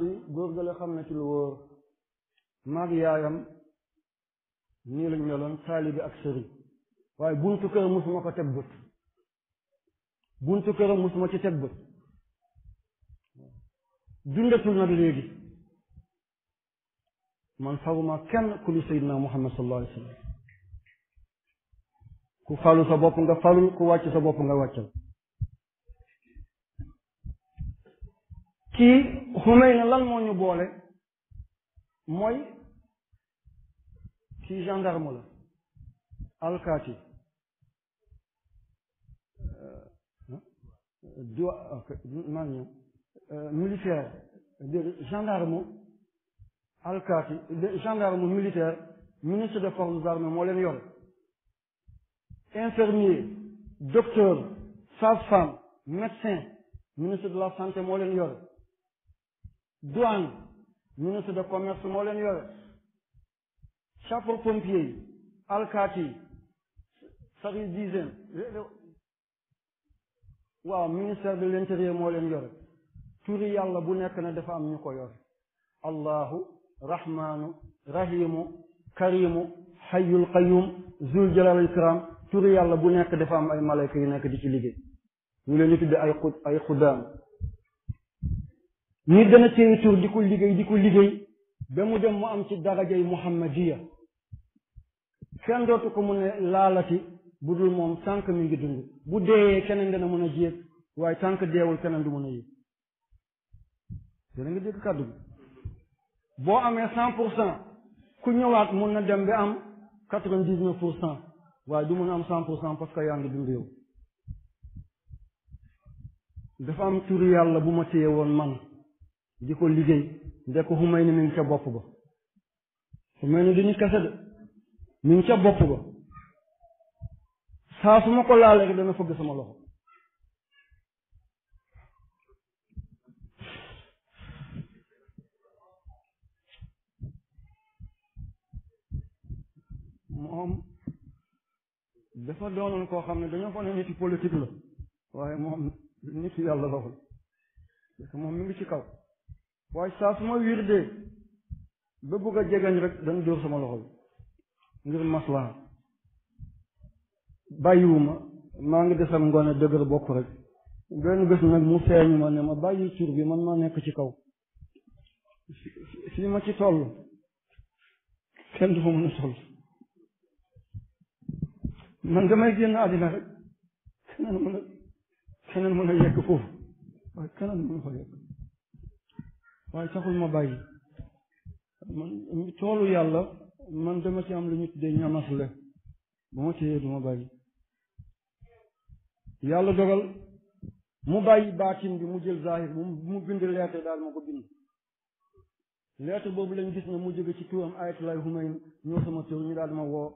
bi góor ga la xam ne ci lu wóor maag yaayam nii lañ meloon taalibi ak sëriñ waaye buntu kër musuma ko teg bët buntu kër musuma ci teg bët dundatul nag léegi man faruma kenn ku li Seydina Muhammad sallallahu alayhi wa sallam ku falu sa bopp nga falul ku wàcc sa bopp nga wàccal kii Xumayna lan moo ñu boole mooy kii gendarme la alkaati militaire gendarme alkaati gendarme militaire ministre des forces armées moo leen yore infirmier docteur sage-femme médecin ministre de la santé moo leen yore douane ministre de commerce moo leen yore sapeur pompier yi alkaati yi service d'hygiène waaw ministère de l'intérieur moo leen yore turi yàlla bu nekk na dafa am ñu ko yore allahu rahmanu rahimu karimu hayyul qayyum zul jalal ikram turi yàlla bu nekk dafa am ay malayka yu nekk di ci liggéey ñu leen di tudde ay xudaam nit dana téye tur di ko liggéey ba mu dem mu am ci darajay muhammadiya kenn dootu ko mu ne laalati bu dul moom tànk mi ngi dund bu deeyee keneen dana mën a jéeg waaye tànk deewul keneen du mën a yéeg dana nga dégg kàddu bi boo amee 100% ku ñëwaat mun na dem ba am 99% waaye du mën a am 100% parce que yaa ngi dund yow dafa am turu yàlla bu ma téye woon man di ko liggéey ndek Xumayni mi ngi ca bopp ba Xumayni di nit kese de mi ngi ca bopp ba saa su ma ko laalee rek dana fëgg sama loxo moom dafa doonoon koo xam ne dañoo fa ne niti politique la waaye moom nit yàlla la woon parce que moom mi ngi ci kaw waaye saa su ma wirdee ba bëgg a jegañ rek dañ dóor sama loxo bi ngir maslaha bàyyiwuma maa ngi desam ngoone dëgër bopp rek benn bés nag mu feeñu ma ne ma bàyyi tur bi man maa nekk ci kaw fii ma ci toll kenn du fa mën a toll man damay génn àddina rek keneen mën a yegg foofu waaye keneen mën fa yegg waaye taxul ma bàyyi man toolu yàlla man dama ci am lu ñu tuddee ñamasle bu ma téyee du ma bàyyi yàlla dogal mu bàyyi baatin bi mu jël zahir mu bind lettre daal ma ko bind lettre boobu lañ gis ne mu jóge ci turam Ayatollah Khomeini ñëw sama tur ñu daal di ma woo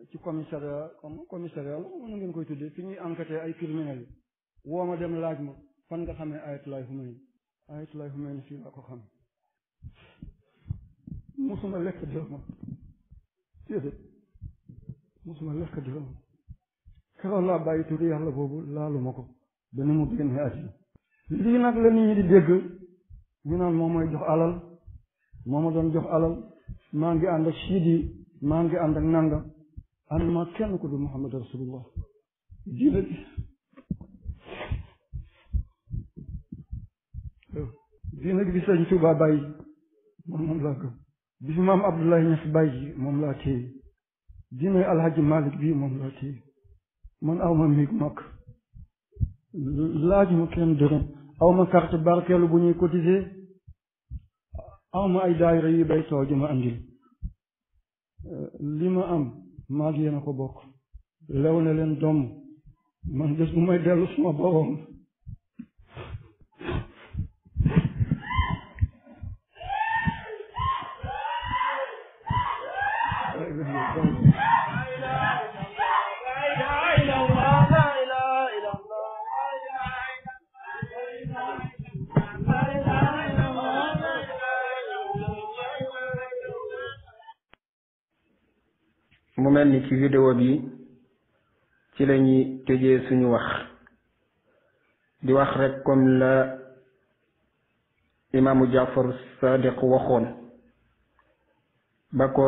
ci commissariat la mën ngeen koy tuddee fi ñuy enquêter ay criminels yi woo ma dem laaj ma fan nga xamee Ayatollah Khomeini fii laa ko xam musuma lekk dërëm déedéet musuma lekk dërëm keroog laa bàyyi turi yàlla boobu laalu ma ko ba ni mu génne àddina lii nag la nit ñi di dégg ñu naan moom mooy jox alal moo ma doon jox alal maa ngi ànd ak siid yi maa ngi ànd ak nangam ànd ma kenn ko du Muhammad rasulullah diine bi diine gi bi sëñ Tuubaa bàyyi moom laa gëm bi fi maam Abdoulaye Niass bàyyi moom laa téye diine Alhaji Malick bii moom laa téye man awma miig mag laaj ma kenn dërëm awma carte barkeelu bu ñuy cotiser awma ay daayira yi bay tool di ma andil li ma am maag yéen a ko bokk lew na leen doom man bés bu may dellu suma borom mu mel ni ci vidéo bi ci la ñuy tëjee suñu wax di wax rek comme la imaamu Jaafar Sadiq waxoon ba ko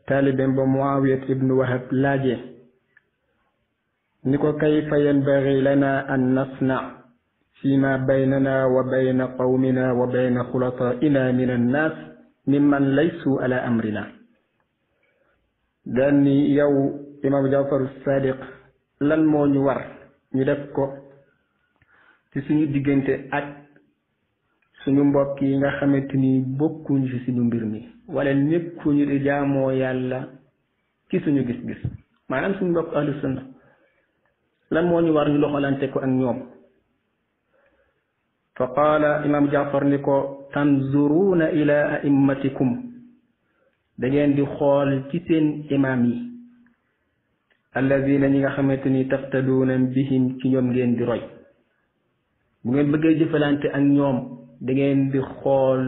taalibeem ba Muawiyat ibnu Wahab laaje ni ko kayfa yanbaghi lana an nasna fi ma baynana wa bayna qawmina wa bayna xulataa'ina min annaas mimman laysu ala amrina daan ni yow imam Jaafar Sadiq lan moo ñu war ñu def ko ci suñu diggante ak suñu mbokk yi nga xamante ni bokkuñu ci suñu mbir mi wala nekkuñu di jaamoo yàlla ci suñu gis-gis maanaam suñu mbokk ahlu sunna lan moo ñu war ñu loxolante ko ak ñoom fa qaala imam Jaafar ni ko tanzuruuna ila a'immatikum da ngeen di xool ci seen imaam yi alladina ñi nga xamante ni taftaduuna bihim ci ñoom ngeen di roy bu ngeen bëggee jëfalante ak ñoom da ngeen di xool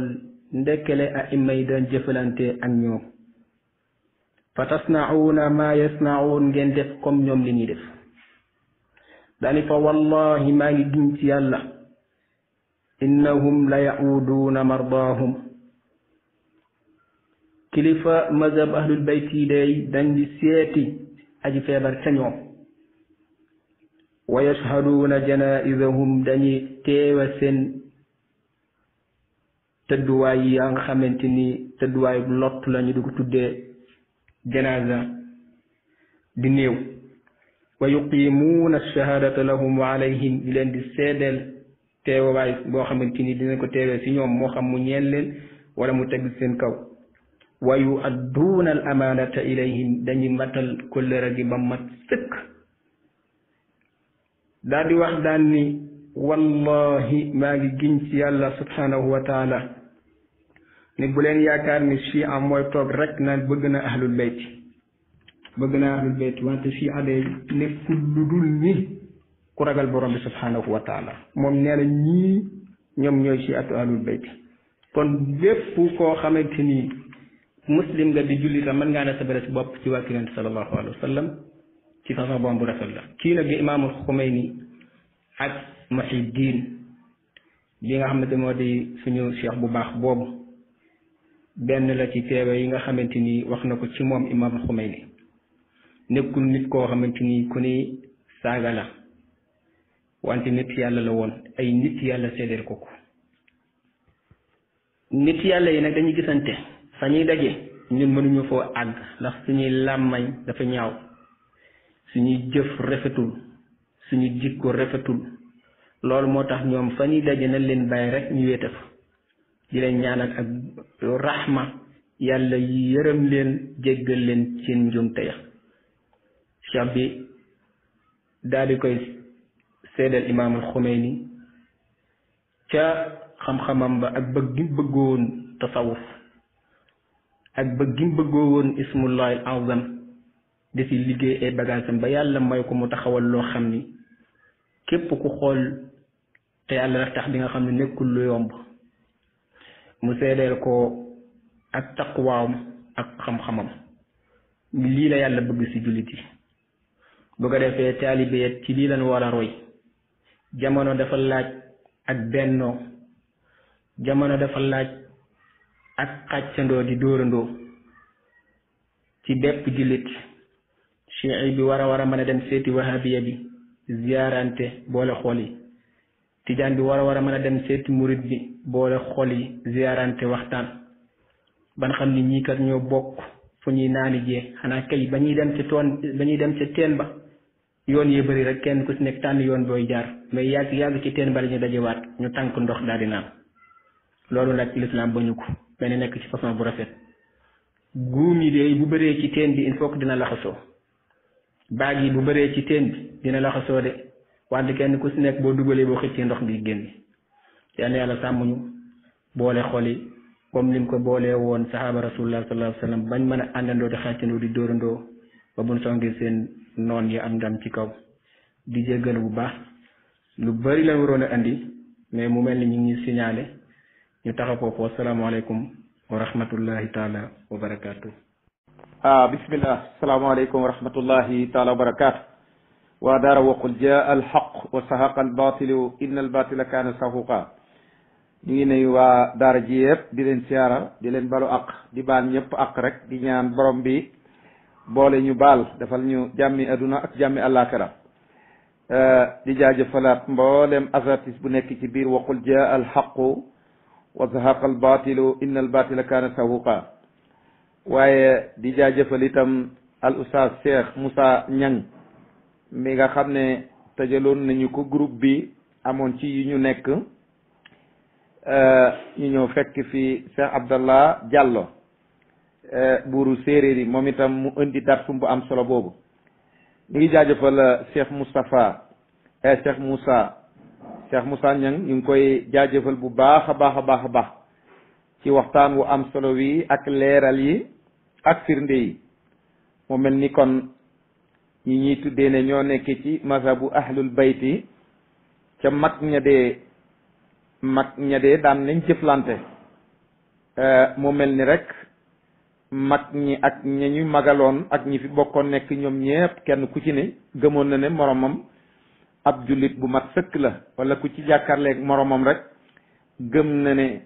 ndekkale aima yi daan jëfalante ak ñoom fa tasna'uuna ma yasna'uun ngeen def comme ñoom li ñuy def daani fa wallahi maa ngi giñ ci yàlla innahum la ya'uduuna mardaahum kilifa mazhab ahlul bayt yi day dañ di seeti aji feebar ca ñoom wa yashhaduuna janaizahum dañuy teewa seen tëdduwaay yaa nga xamante ni tëdduwaay bu lott la ñu di ko tuddee janaza di néew wa yuqimuuna shahadata lahum wa alayhim di leen di seedeel teewawaay boo xamante ni dina ko teewee si ñoom moo xam mu ñeel leen wala mu teg seen kaw wa yuadduuna al amaanata ilayhim dañuy matal kóllëre gi ba mat sëkk daal di wax daan ni wallahi maa ngi giñ ci yàlla subhanahu wa taala ni bu leen yaakaar ni chia mooy toog rek naan bëgg na ahlul bayt wante chia day nekkul lu dul ni ku ragal borom bi subhanahu wa taala moom nee na ñii ñoom ñooy chiatu ahlul bayt kon bépp koo xamante ni muslim nga di jullita mën ngaa ne sabara si bopp ci waa Yonent sallallahu alayhi wa sallam ci façon boom bu rafet la kii nag di imaamul Xumayni ak Muhyiddin bi nga xamante moo di suñu cheikh bu baax boobu benn la ci teewe yi nga xamante ni wax na ko ci moom imaamul Xumayni nekkul nit koo xamante ni ku ni saaga la wante nit yàlla la woon ay nit yàlla seedeel ko ko nit yàlla yi nag dañuy gisante fa ñuy daje ñun mënuñu foo àgg ndax suñuy làmmañ dafa ñaaw suñuy jëf rafetul suñu jikko rafetul loolu moo tax ñoom fa ñuy daje nañ leen bàyyi rek ñu wéeta fa di leen ñaanal ak rahma yàlla yërëm leen jéggal leen seen njuumte ya cheikh bi daal di koy seedal imaamul Xumayni ca xam-xamam ba ak bëgg gi bëggoon tasawuf ak bëgg gi bëggoon ismullahi al azam di si liggéey ay bagaasam ba yàlla may ko mu taxawal loo xam ni képp ku xool te yàlla rek tax di nga xam ne nekkul lu yomb mu seedeel ko ak taqwaam ak xam-xamam lii la yàlla bëgg si jullit yi bu ko defee taalibe ci lii lañ war a roy jamono dafa laaj ak bennoo jamono dafa laaj ak xàccandoo di dóorandoo ci bépp jullit chiites bi war a mën a dem seeti wahabiya bi ziyaarante boole xool yi tijaan bi war a mën a dem seeti murit bi boole xol yi ziarante waxtaan ban xam ni ñii kat ñoo bokk fu ñuy naani jee xanaa kay ba ñuy dem ca teen ba yoon yi bëri rek kenn ku ci nekk tànn yoon booy jaar mais yàgg ci teen ba la ñu dajewaat ñu tànk ndox daal di naan loolu nag lislaam ba ñu ko benn nekk ci façon bu rafet guum yi de bu bëree ci teen bi il faut que dina laxasoo baag yi bu bëree ci teen bi dina laxasoo de wante kenn ku ci nekk boo dugalee boo xëccee ndox bi génn yal na yàlla sàmm ñu boole xol yi comme lim ko boolee woon sahaaba rasulullah sallallahu alayhi wa sallam bañ mën a àndandoo di xàccandoo di dóorandoo ba buñ songee seen noon yi am ndam ci kaw di jéggal bu baax lu bari la waroon a andi mais mu mel ni ñu ngi signalé ñu taxa foofu asalaamaaleykum wa rahmatullahi taala wa barakaatu. bismillah asalaamaaleykum wa rahmatullahi taala wa barakaatu. waa daara waqul jaa alxaq wa sahaqa albatilu inna albatila kaana sahuqa ñu ngi nuyu waa daara ji yëpp di leen siyaara di leen balu aq di baal ñëpp aq rek di ñaan borom bi boole ñu baal defal ñu jàmmi aduna ak jàmmi àllaaxira di jaajëfalaat mboolem asatis bu nekk ci biir waqul jaa alxaqu wa zahaqa albatilu inna albatila kaana sahuqa waaye di jaajëfal itam al ustaz Cheikh Moussa Niang mi nga xam ne tëjaloon nañu ko groupe bi amoon ci yu ñu nekk ñu ñëw fekk fi Cheikh Abdallah Diallo buuru séeréer yi moom itam mu indi darsum bu am solo boobu ñu ngi jaajëfal Cheikh Moussa Niang ñu ngi koy jaajëfal bu baax a baax ci waxtaan wu am solo wi ak leeral yi ak firnde yi mu mel ni kon ñi ñuy tuddee ne ñoo nekk ci mazhabu ahlul bayti ca mag ña dee daan nañ jëflante mu mel ni rek mag ñi ak ña ñu magaloon ak ñi fi bokkoon nekk ñoom ñépp kenn ku ci ne gëmoon na ne moromam ab jullit bu mat sëkk la wala ku ci jàkkaarleeg moromam rek gëm na ne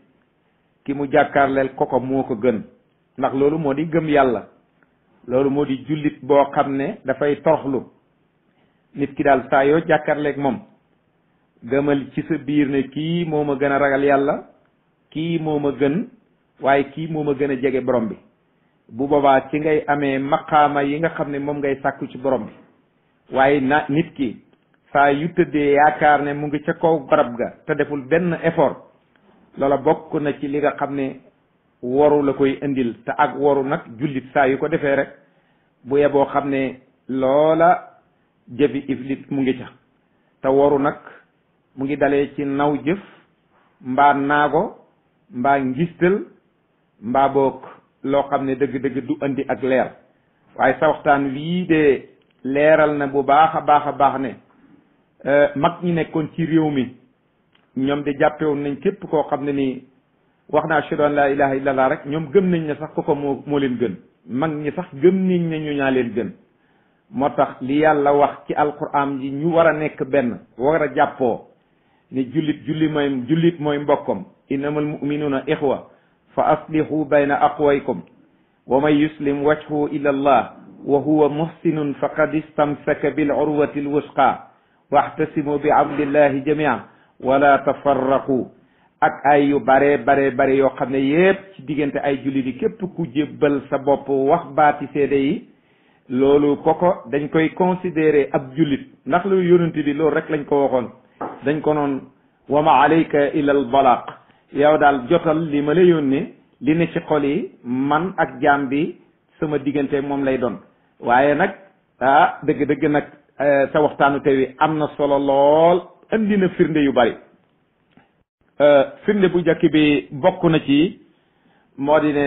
ki mu jàkkaarleel koko moo ko gën ndax loolu moo di gëm yàlla loolu moo di jullit boo xam ne dafay toroxlu nit ki daal saa yoo jàkkaarleeg moom gëmal ci sa biir ne kii moo ma gën a ragal yàlla kii moo ma gën waaye kii moo ma gën a jege borom bi bu boobaa ci ngay amee maqaama yi nga xam ne moom ngay sàkku ci borom bi waaye nit ki saa yu tëddee yaakaar ne mu ngi ca kaw barab ga te deful benn effort loola bokk na ci li nga xam ne waru la koy indil te ak waru nag jullit saa yu ko defee rek bu yeboo xam ne loola jëfi iflit mu ngi ca te waru nag mu ngi dalee ci naw jëf mbaa naago mbaa ngistal mbaa boog loo xam ne dëgg-dëgg du andi ak leer waaye sa waxtaan wii de leeral na bu baax a baax ne mag ñi nekkoon ci réew mi ñoom de jàppewoon nañ képp koo xam ne nii wax naa ashhadu an laa ilaha illallah rek ñoom gëm nañ ne sax koko moo leen gën mag ñi sax gëm nañ ne ñu ñaa leen gën moo tax li yàlla wax ci alquran yi ñu war a nekk benn war a jàppoo ne jullit mooy mbokkam innamal mu'minuuna ixwa fa aslihu bayna aqwaykum wa man yuslim wajhu ila allah wa huwa muhsinun faqad istamsaka bil urwati al wusqa wahtasimu bi abdillahi jamia wala tafarraqu ak ay yu bare yoo xam ne yépp ci diggante ay jullit yi képp ku jébbal sa bopp wax baati seede yi loolu koko dañ koy considérer ab jullit ndax lu yonent bi loolu rek lañ ko waxoon dañ ko noon wa ma alayka illa al balaq yow daal jotal li ma la yónnee li ne ci xol yi man ak jaam bi sama diggante moom lay doon waaye nag dëgg nag sa waxtaanu tey wi am na solo lool andi na firnde yu bari firnde bu njëkk bi bokk na ci moo di ne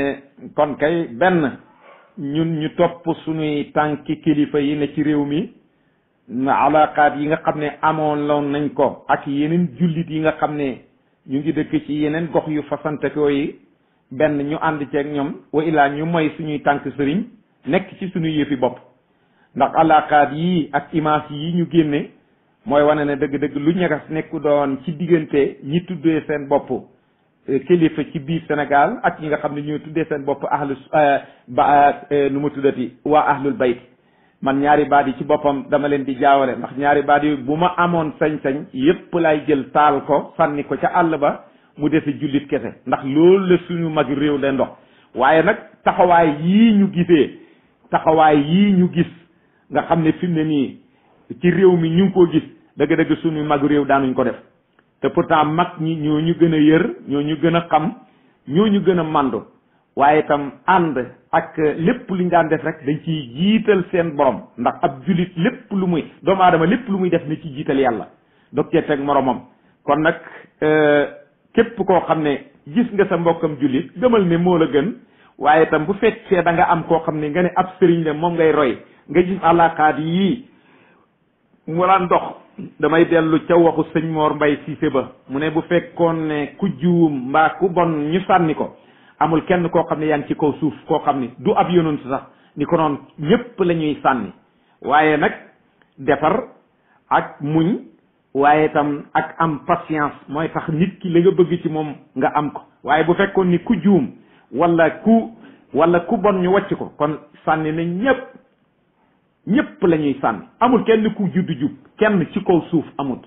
kon kay benn ñun ñu topp suñuy tànki kilifa yi ne ci réew mi alaqaat yi nga xam ne amoon loon nañ ko ak yeneen jullit yi nga xam ne ñu ngi dëkk ci yeneen gox yu fasantekoo yi benn ñu ànd ceeg ñoom wa illaa ñu moy suñuy tànk sëriñ nekk ci suñuy yëfi bopp ndax alaqaat yi ak image yi ñu génne mooy wane ne dëgg-dëgg lu ñagas nekku doon ci diggante ñi tuddee seen bopp kilifa ci biir Sénégal ak ñi nga xam ne ñoo tuddee seen bopp nu mu tuddati waa ahlul bayt man ñaari baat yi ci boppam dama leen di jaawale ndax ñaari baat yi bu ma amoon sañ-sañ yépp lay jël taal ko sànni ko ca àll ba mu defe jullit kese ndax loolu la suñu mag réew leen dox waaye nag taxawaay yii ñu gis nga xam ne fi mu ne nii ci réew mi ñu ngi koo gis dëgg-dëgg suñu mag réew daanuñ ko def te pourtant mag ñi ñoo ñu gën a yër ñoo ñu gën a xam ñoo ñu gën a màndu waaye itam ànd ak lépp lu ñu daan def rek dañ ciy jiital seen borom ndax ab jullit lépp lu muy doomu aadama lépp lu muy def ni ci jiital yàlla dog cee teg moromam kon nag képp koo xam ne gis nga sa mbokkam jullit gëmal ne moo la gën waaye itam bu fekkee da nga am koo xam ne nga ne ab sëriñ la moom ngay roy nga gis àllaqaat yii mu daan dox damay dellu ca waxu sëñ Mor Mbay Siise ba mu ne bu fekkoon ne ku juum mbaa ku bon ñu sànni ko amul kenn koo xam ne yaa ngi ci kaw suuf koo xam ni du ab yonent sax ni ko noon ñépp la ñuy sànni waaye nag defar ak muñ waaye itam ak am patience mooy tax nit ki la nga bëgg ci moom nga am ko waaye bu fekkoon ni ku juum wala ku bon ñu wàcc ko kon sànni na ñépp la ñuy sànni amul kenn ku juddu jub kenn ci kaw suuf amul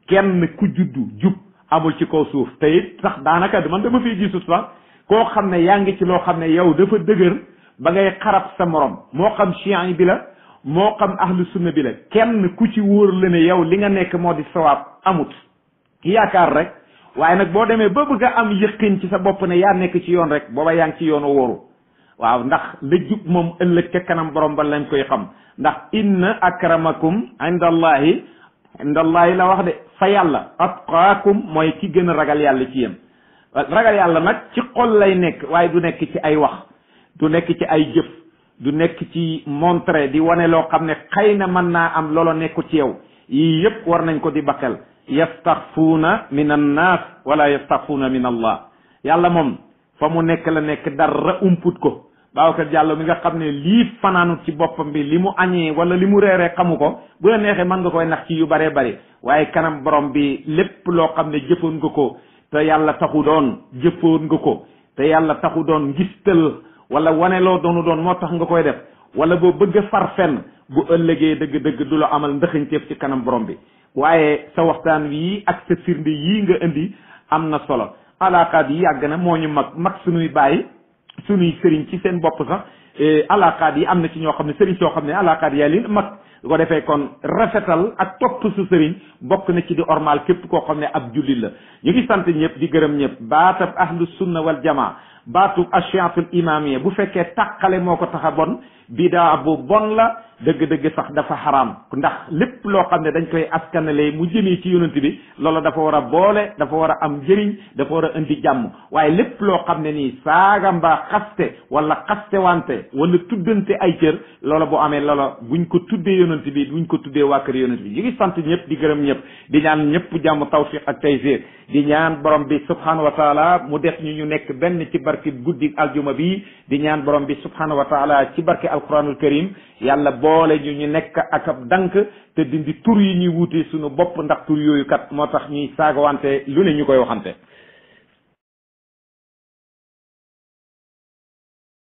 kenn ku juddu jub amul ci kaw suuf te it sax daanaka man dama fiy gisut sax koo xam ne yaa ngi ci loo xam ne yow dafa dëgër ba ngay xarab sa morom moo xam chiites bi la moo xam ahlu sunna bi la kenn ku ci wóor la ne yow li nga nekk moo di sawaab amut yaakaar rek waaye nag boo demee ba bëgg a am yëqin ci sa bopp ne yaa nekk ci yoon rek booba yaa ngi ci yoonu wóoru waaw ndax la jub moom ëllëg ca kanam borom ba lañ koy xam ndax inna akramakum indallahi la wax de fa yàlla atqaakum mooy ki gën a ragal yàlla ci yéen ragal yàlla nag ci xol lay nekk waaye du nekk ci ay wax du nekk ci ay jëf du nekk ci montré di wane loo xam ne xëy na mën naa am loolo nekku ci yow yii yëpp war nañ ko di bakkal yastaxfuuna min annaas wala yastaxfuuna min allah yàlla moom fa mu nekk la nekk dara umput ko Babacar Diallo mi nga xam ne lii fanaanut ci boppam bi li mu añee wala li mu reeree xamu ko bu la neexee mën nga koy nax ci yu baree bari waaye kanam borom bi lépp loo xam ne jëfoon nga ko te yàlla taxu doon jëfoon nga ko te yàlla taxu doon ngistal wala wane loo doonu doon moo tax nga koy def wala boo bëgg a far fenn bu ëllëgee dëgg-dëgg du la amal ndëxañteef ci kanam borom bi waaye sa waxtaan wii ak sa firnde yii nga indi am na solo alaakaat yi yàgg na moo ñu mag suñuy bàyyi suñuy sëriñ ci seen bopp sax alaakaat yi am na ci ñoo xam ne sëriñ soo xam ne alaakaat yaa leen mag ko defee kon rafetal ak topp su sëriñ bokk na ci di ormal képp koo xam ne ab jullit la ñu ngi sant ñëpp di gërëm ñëpp baatab ahlu sunna wal jamaa baatub ashiatul imamiyya bu fekkee tàqale moo ko tax a bon bidaa bu bon la dëgg-dëgg sax dafa xaraam ndax lépp loo xam ne dañ koy askanale mu jëmee ci yonent bi loolu dafa war a boole dafa war a am njëriñ dafa war a indi jàmm waaye lépp loo xam ne nii saaga mbaa xaste wala xaste wante wala tuddante ay cër loola bu amee loola buñ ko tuddee yonent bi buñ ko tuddee waa kër yonent bi ñu ngi sant ñëpp di gërëm ñëpp di ñaan ñëpp jàmm tawfiq ak taysir di ñaan borom bi subhanahu wa taala mu def ñu nekk benn ci barke guddi aljuma bi di ñaan borom bi subhanahu wa taala ci barke alquranul karim yàlla boole ñu nekk ak ab dank te dindi tur yi ñuy wuute suñu bopp ndax tur yooyu kat moo tax ñuy saagawante lu ne ñu koy waxante